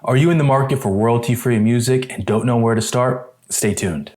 Are you in the market for royalty-free music and don't know where to start? Stay tuned.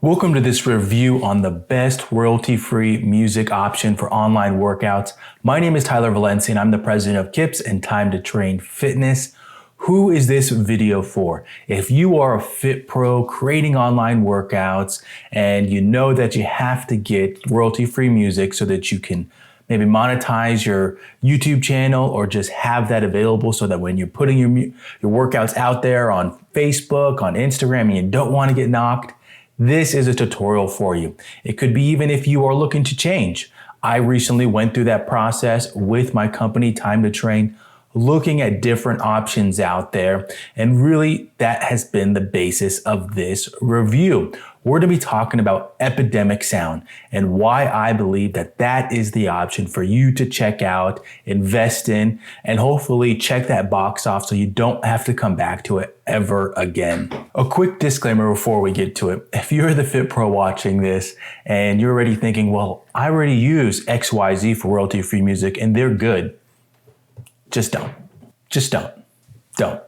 Welcome to this review on the best royalty-free music option for online workouts. My name is Tyler Valencia and I'm the president of KIPS and Time to Train Fitness. Who is this video for? If you are a fit pro creating online workouts and you know that you have to get royalty-free music so that you can maybe monetize your YouTube channel or just have that available so that when you're putting your workouts out there on Facebook, on Instagram, and you don't want to get knocked, this is a tutorial for you. It could be even if you are looking to change. I recently went through that process with my company, Time to Train, looking at different options out there. And really, that has been the basis of this review. We're going to be talking about Epidemic Sound and why I believe that that is the option for you to check out, invest in, and hopefully check that box off so you don't have to come back to it ever again. A quick disclaimer before we get to it. If you're the fit pro watching this and you're already thinking, well, I already use XYZ for royalty-free music and they're good, just don't. Just don't. Don't.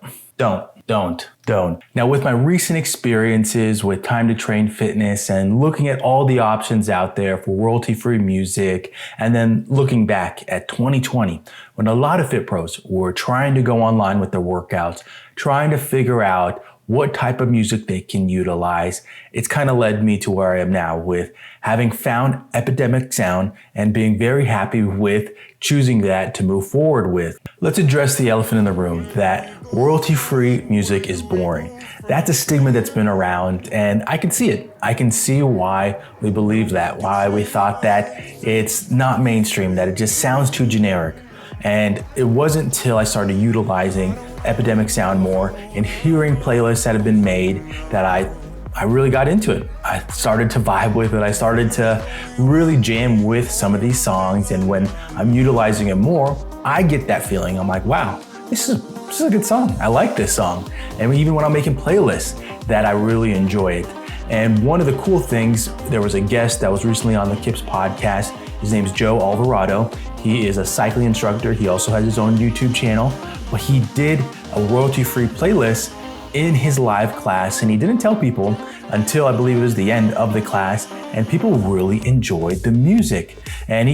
Now, with my recent experiences with Time to Train Fitness and looking at all the options out there for royalty-free music, and then looking back at 2020, when a lot of fit pros were trying to go online with their workouts, trying to figure out what type of music they can utilize, it's kind of led me to where I am now with having found Epidemic Sound and being very happy with choosing that to move forward with. Let's address the elephant in the room that royalty-free music is boring. That's a stigma that's been around and I can see it. I can see why we believe that, why we thought that it's not mainstream, that it just sounds too generic. And it wasn't until I started utilizing Epidemic Sound more and hearing playlists that have been made that I really got into it. I started to vibe with it. I started to really jam with some of these songs. And when I'm utilizing it more, I get that feeling. I'm like, wow, this is a good song. I like this song. And even when I'm making playlists that I really enjoy it. And one of the cool things, there was a guest that was recently on the KIPS podcast. His name's Joe Alvarado. He is a cycling instructor. He also has his own YouTube channel, but he did a royalty-free playlist in his live class, and he didn't tell people until I believe it was the end of the class, and people really enjoyed the music. And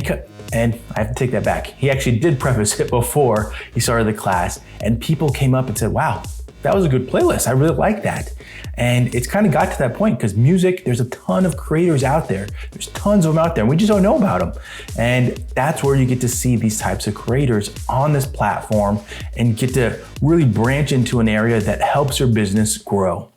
I have to take that back. He actually did preface it before he started the class, and people came up and said, wow, that was a good playlist. I really like that. And it's kind of got to that point because music, there's a ton of creators out there. There's tons of them out there and we just don't know about them. And that's where you get to see these types of creators on this platform and get to really branch into an area that helps your business grow.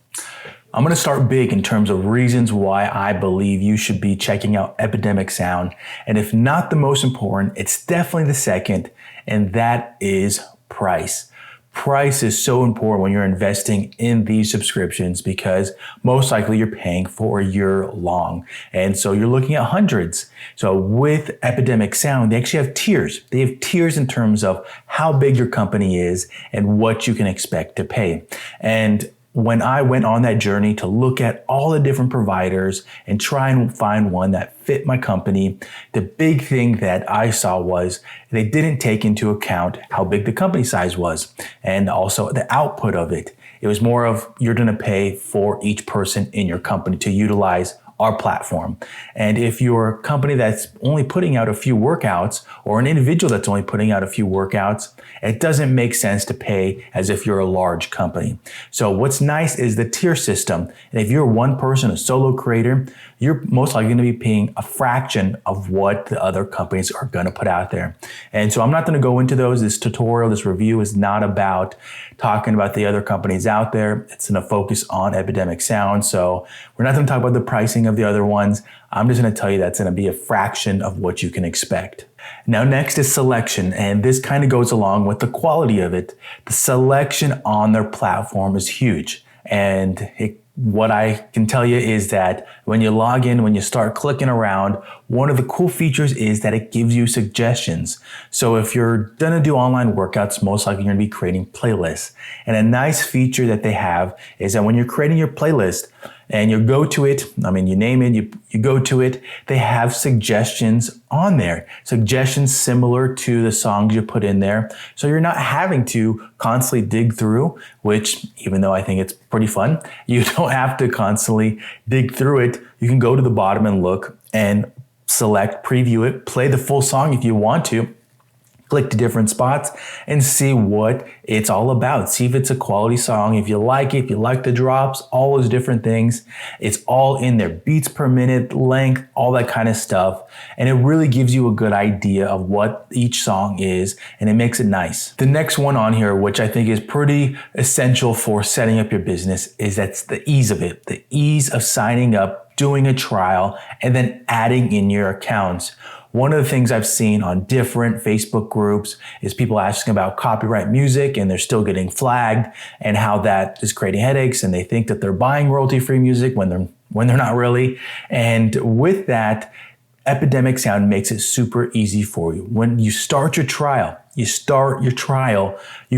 I'm going to start big in terms of reasons why I believe you should be checking out Epidemic Sound. And if not the most important, it's definitely the second, and that is price. Price is so important when you're investing in these subscriptions because most likely you're paying for a year long. And so you're looking at hundreds. So with Epidemic Sound, they actually have tiers. They have tiers in terms of how big your company is and what you can expect to pay. And when I went on that journey to look at all the different providers and try and find one that fit my company, the big thing that I saw was they didn't take into account how big the company size was and also the output of it. It was more of you're going to pay for each person in your company to utilize our platform. And if you're a company that's only putting out a few workouts or an individual that's only putting out a few workouts, it doesn't make sense to pay as if you're a large company. So what's nice is the tier system. And if you're one person, a solo creator, you're most likely going to be paying a fraction of what the other companies are going to put out there. And so I'm not going to go into those. This tutorial, this review is not about talking about the other companies out there. It's going to focus on Epidemic Sound. So we're not going to talk about the pricing of the other ones. I'm just going to tell you that's going to be a fraction of what you can expect. Now, next is selection, and this kind of goes along with the quality of it. The selection on their platform is huge, and what I can tell you is that when you log in, when you start clicking around, one of the cool features is that it gives you suggestions. So if you're gonna do online workouts, most likely you're gonna be creating playlists. And a nice feature that they have is that when you're creating your playlist and you go to it, you name it, you go to it, they have suggestions on there. Suggestions similar to the songs you put in there. So you're not having to constantly dig through, which even though I think it's pretty fun, you don't have to constantly dig through it. You can go to the bottom and look and select, preview it, play the full song if you want to, click to different spots and see what it's all about. See if it's a quality song, if you like it, if you like the drops, all those different things. It's all in there, beats per minute, length, all that kind of stuff. And it really gives you a good idea of what each song is, and it makes it nice. The next one on here, which I think is pretty essential for setting up your business, is that's the ease of it. The ease of signing up, doing a trial, and then adding in your accounts. One of the things I've seen on different Facebook groups is people asking about copyright music and they're still getting flagged, and how that is creating headaches, and they think that they're buying royalty-free music when they're not really. And with that, Epidemic Sound makes it super easy for you. When you start your trial, you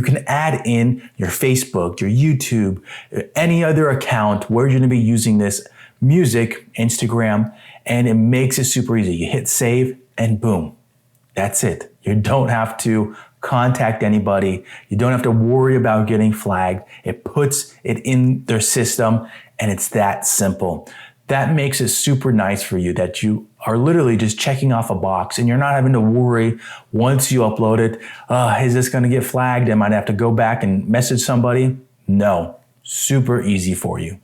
can add in your Facebook, your YouTube, any other account where you're gonna be using this music, Instagram, and it makes it super easy. You hit save and boom, that's it. You don't have to contact anybody. You don't have to worry about getting flagged. It puts it in their system and it's that simple. That makes it super nice for you that you are literally just checking off a box and you're not having to worry once you upload it, is this gonna get flagged? I might have to go back and message somebody. No, super easy for you.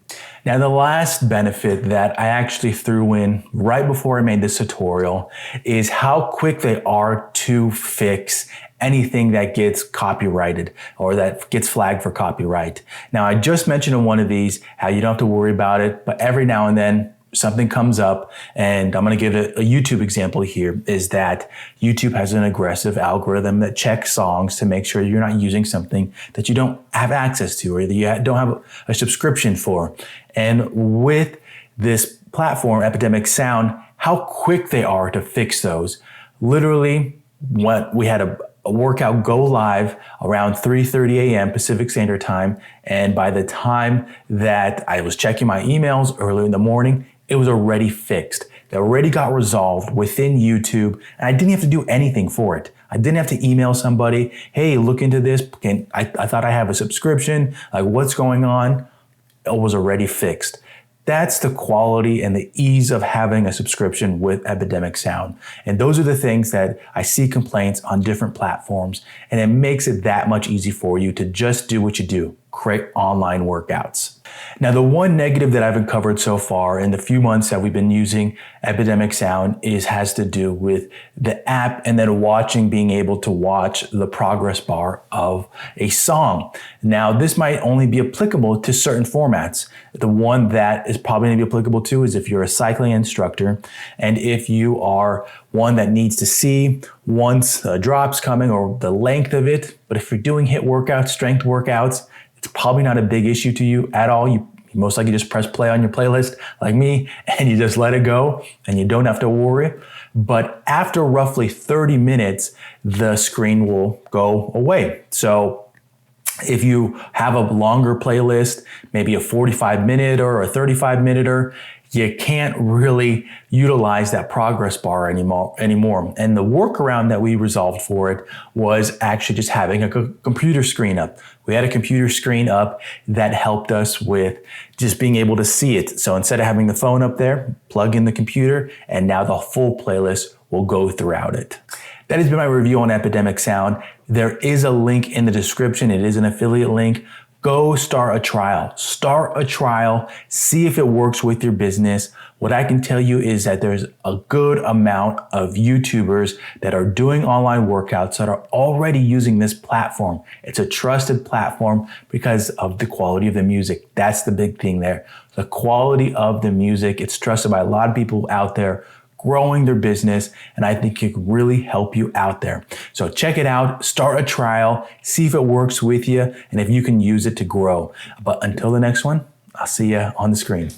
Now, the last benefit that I actually threw in right before I made this tutorial is how quick they are to fix anything that gets copyrighted or that gets flagged for copyright. Now, I just mentioned in one of these how you don't have to worry about it, but every now and then something comes up, and I'm going to give a YouTube example here, is that YouTube has an aggressive algorithm that checks songs to make sure you're not using something that you don't have access to or that you don't have a subscription for. And with this platform, Epidemic Sound, how quick they are to fix those. Literally, we had a workout go live around 3:30 a.m. Pacific Standard Time, and by the time that I was checking my emails early in the morning, it was already fixed. It already got resolved within YouTube, and I didn't have to do anything for it. I didn't have to email somebody, hey, look into this. I thought I have a subscription. Like, what's going on? It was already fixed. That's the quality and the ease of having a subscription with Epidemic Sound. And those are the things that I see complaints on different platforms, and it makes it that much easy for you to just do what you do, create online workouts. Now, the one negative that I've uncovered so far in the few months that we've been using Epidemic Sound has to do with the app and then being able to watch the progress bar of a song. Now, this might only be applicable to certain formats. The one that is probably going to be applicable to is if you're a cycling instructor and if you are one that needs to see once a drop's coming or the length of it. But if you're doing HIIT workouts, strength workouts, it's probably not a big issue to you at all. You most likely just press play on your playlist like me and you just let it go and you don't have to worry. But after roughly 30 minutes, the screen will go away. So if you have a longer playlist, maybe a 45-minute or a 35-minute, you can't really utilize that progress bar anymore. And the workaround that we resolved for it was actually just having a computer screen up. We had a computer screen up that helped us with just being able to see it. So instead of having the phone up there, plug in the computer, and now the full playlist will go throughout it. That has been my review on Epidemic Sound. There is a link in the description. It is an affiliate link. Go start a trial. Start a trial. See if it works with your business. What I can tell you is that there's a good amount of YouTubers that are doing online workouts that are already using this platform. It's a trusted platform because of the quality of the music. That's the big thing there. The quality of the music. It's trusted by a lot of people out there growing their business, and I think it could really help you out there. So check it out, start a trial, see if it works with you, and if you can use it to grow. But until the next one, I'll see you on the screen.